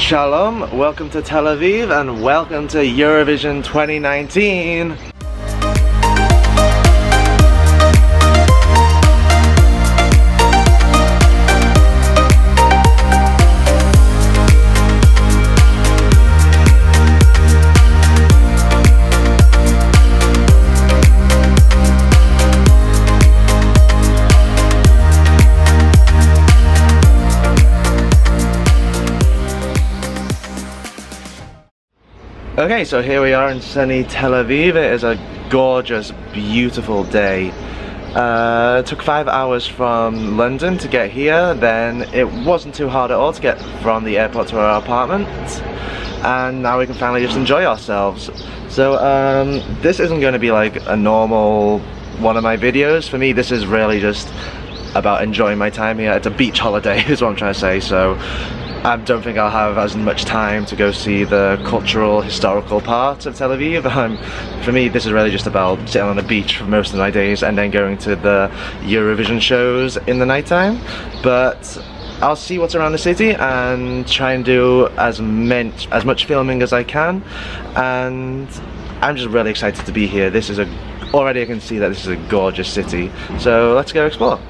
Shalom, welcome to Tel Aviv and welcome to Eurovision 2019. Okay, so here we are in sunny Tel Aviv. It is a gorgeous, beautiful day. It took 5 hours from London to get here, then it wasn't too hard at all to get from the airport to our apartment, and now we can finally just enjoy ourselves. So this isn't going to be like a normal one of my videos. For me, this is really just about enjoying my time here. It's a beach holiday is what I'm trying to say, so I don't think I'll have as much time to go see the cultural, historical part of Tel Aviv. For me, this is really just about sitting on the beach for most of my days and then going to the Eurovision shows in the nighttime. But I'll see what's around the city and try and do as much filming as I can. And I'm just really excited to be here. Already I can see that this is a gorgeous city. So let's go explore.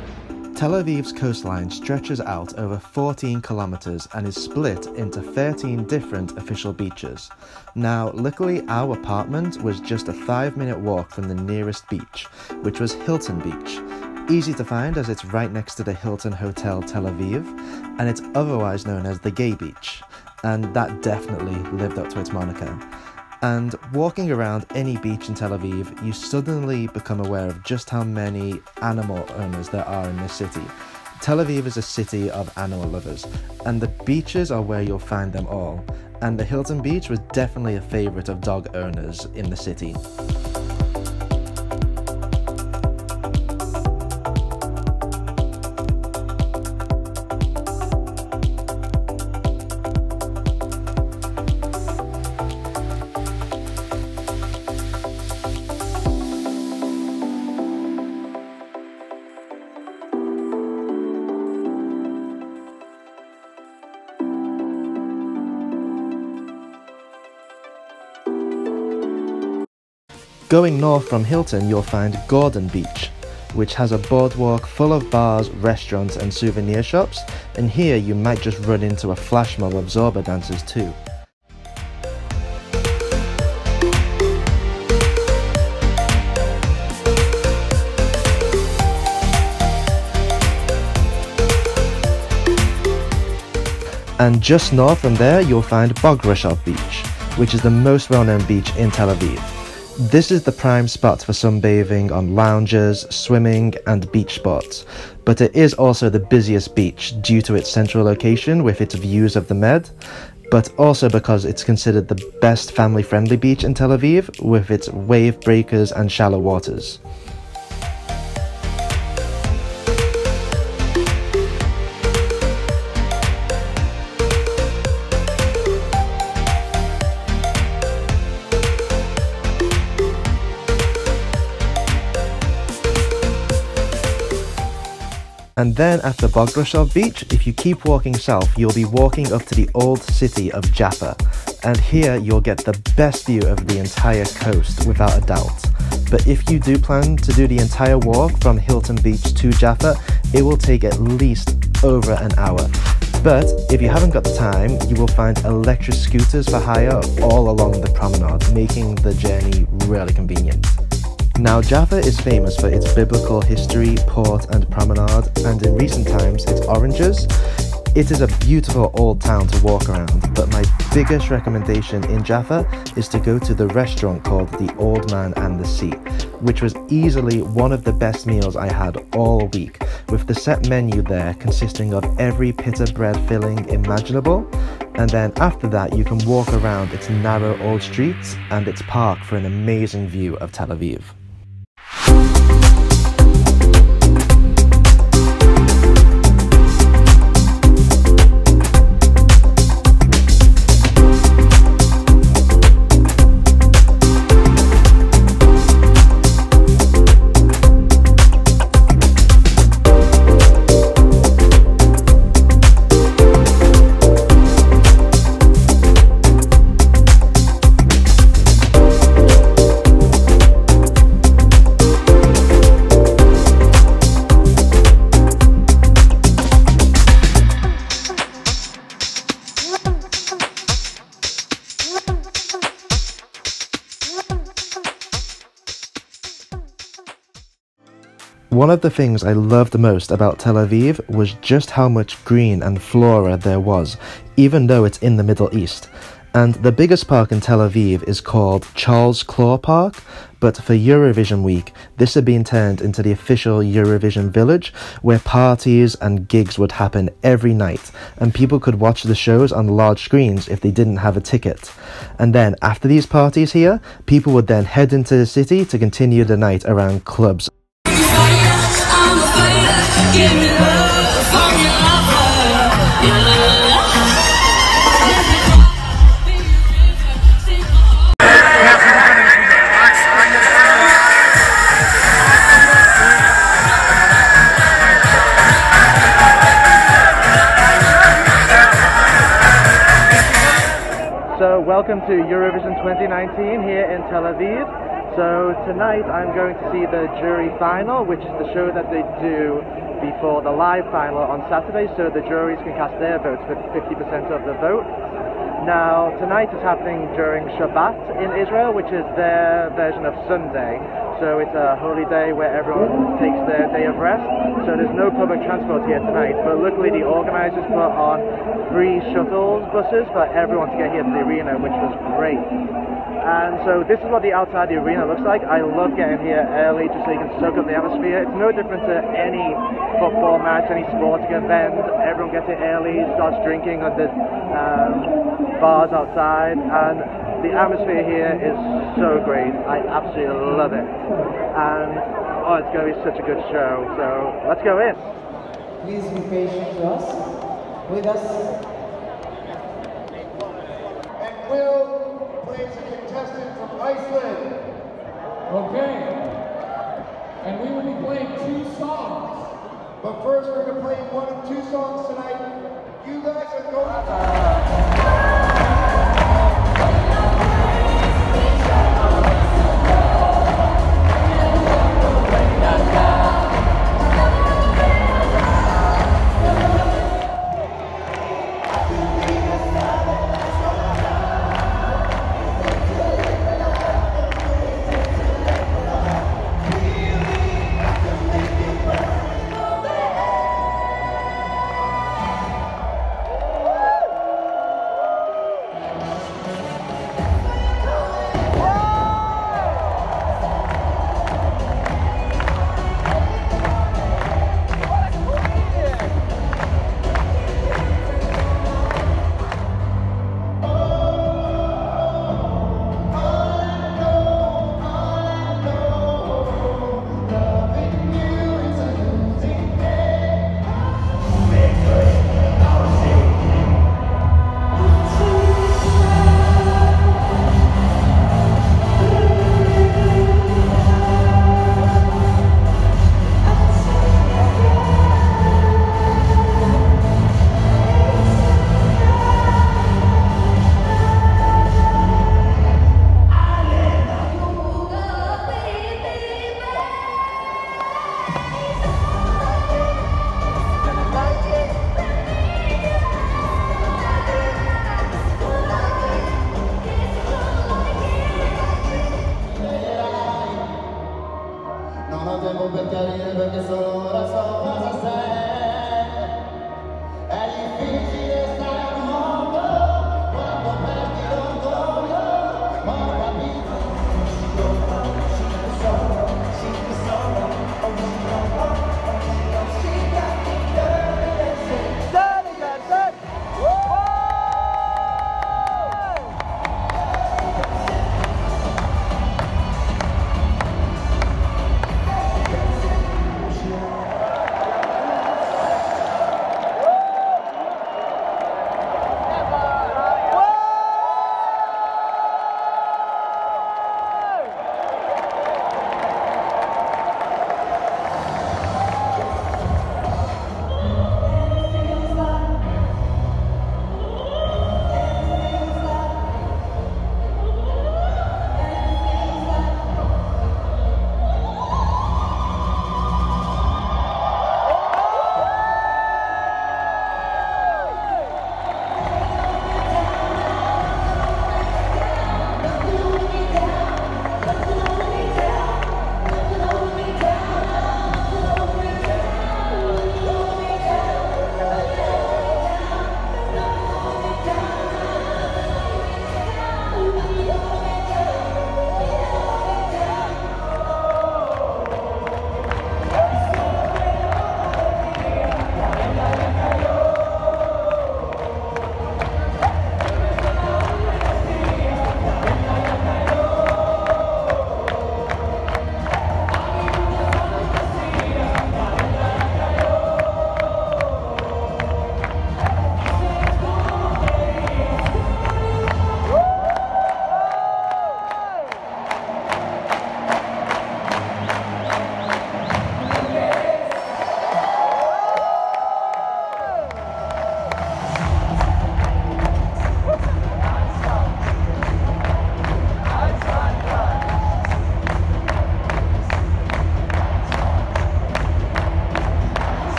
Tel Aviv's coastline stretches out over 14 kilometers and is split into 13 different official beaches. Now, luckily our apartment was just a 5-minute walk from the nearest beach, which was Hilton Beach. Easy to find as it's right next to the Hilton Hotel Tel Aviv, and it's otherwise known as the Gay Beach, and that definitely lived up to its moniker. And walking around any beach in Tel Aviv, you suddenly become aware of just how many animal owners there are in this city. Tel Aviv is a city of animal lovers, and the beaches are where you'll find them all. And the Hilton Beach was definitely a favourite of dog owners in the city. Going north from Hilton, you'll find Gordon Beach, which has a boardwalk full of bars, restaurants and souvenir shops, and here you might just run into a flash mob of Zorba dancers too. And just north from there, you'll find Bograshov Beach, which is the most well-known beach in Tel Aviv. This is the prime spot for sunbathing on lounges, swimming and beach sports, but it is also the busiest beach due to its central location with its views of the Med, but also because it's considered the best family-friendly beach in Tel Aviv with its wave breakers and shallow waters. And then after Bograshov Beach, if you keep walking south, you'll be walking up to the old city of Jaffa. And here you'll get the best view of the entire coast, without a doubt. But if you do plan to do the entire walk from Hilton Beach to Jaffa, it will take at least over an hour. But if you haven't got the time, you will find electric scooters for hire all along the promenade, making the journey really convenient. Now, Jaffa is famous for its biblical history, port and promenade, and in recent times, its oranges. It is a beautiful old town to walk around, but my biggest recommendation in Jaffa is to go to the restaurant called The Old Man and the Sea, which was easily one of the best meals I had all week, with the set menu there consisting of every pita bread filling imaginable, and then after that you can walk around its narrow old streets and its park for an amazing view of Tel Aviv. One of the things I loved most about Tel Aviv was just how much green and flora there was, even though it's in the Middle East. And the biggest park in Tel Aviv is called Charles Claw Park, but for Eurovision week, this had been turned into the official Eurovision village, where parties and gigs would happen every night, and people could watch the shows on large screens if they didn't have a ticket. And then, after these parties here, people would then head into the city to continue the night around clubs. So welcome to Eurovision 2019 here in Tel Aviv. So tonight I'm going to see the jury final, which is the show that they do before the live final on Saturday, so the juries can cast their votes with 50% of the vote. Now tonight is happening during Shabbat in Israel, which is their version of Sunday. So it's a holy day where everyone takes their day of rest. So there's no public transport here tonight, but luckily the organisers put on free shuttles buses for everyone to get here to the arena, which was great. And so this is what the outside of the arena looks like. I love getting here early just so you can soak up the atmosphere. It's no different to any football match, any sporting event. Everyone gets here early, starts drinking at the bars outside, and the atmosphere here is so great. I absolutely love it. And oh, it's going to be such a good show. So let's go in. Please be patient with us. And Will plays a contestant from Iceland. Okay. And we will be playing 2 songs. But first we're going to play 1 of 2 songs tonight. You guys are going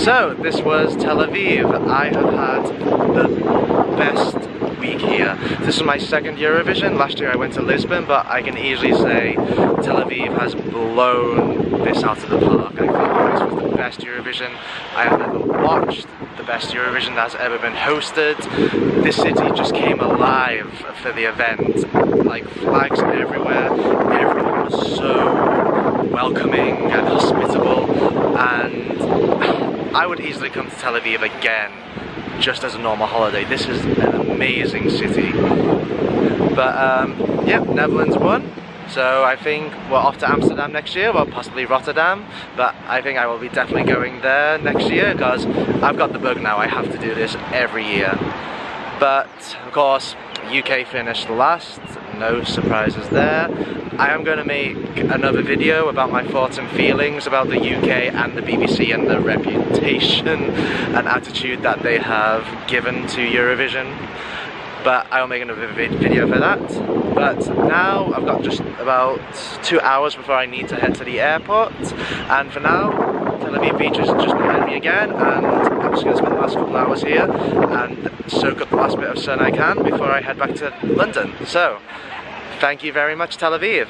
So this was Tel Aviv. I have had the best week here. This is my second Eurovision. Last year I went to Lisbon, but I can easily say Tel Aviv has blown this out of the park. I think this was the best Eurovision I have ever watched, the best Eurovision that's ever been hosted. This city just came alive for the event, like flags everywhere. Everyone was so welcoming and hospitable, and I would easily come to Tel Aviv again just as a normal holiday. This is an amazing city. But yeah, Netherlands won. So I think we're off to Amsterdam next year, or possibly Rotterdam, but I think I will be definitely going there next year because I've got the bug now. I have to do this every year. But of course, UK finished last, no surprises there. I am going to make another video about my thoughts and feelings about the UK and the BBC and the reputation and attitude that they have given to Eurovision. But I'll make another video for that. But now I've got just about 2 hours before I need to head to the airport. And for now, Tel Aviv Beach is just behind me again, and I'm just going to spend the last couple of hours here and soak up the last bit of sun I can before I head back to London. So, thank you very much, Tel Aviv.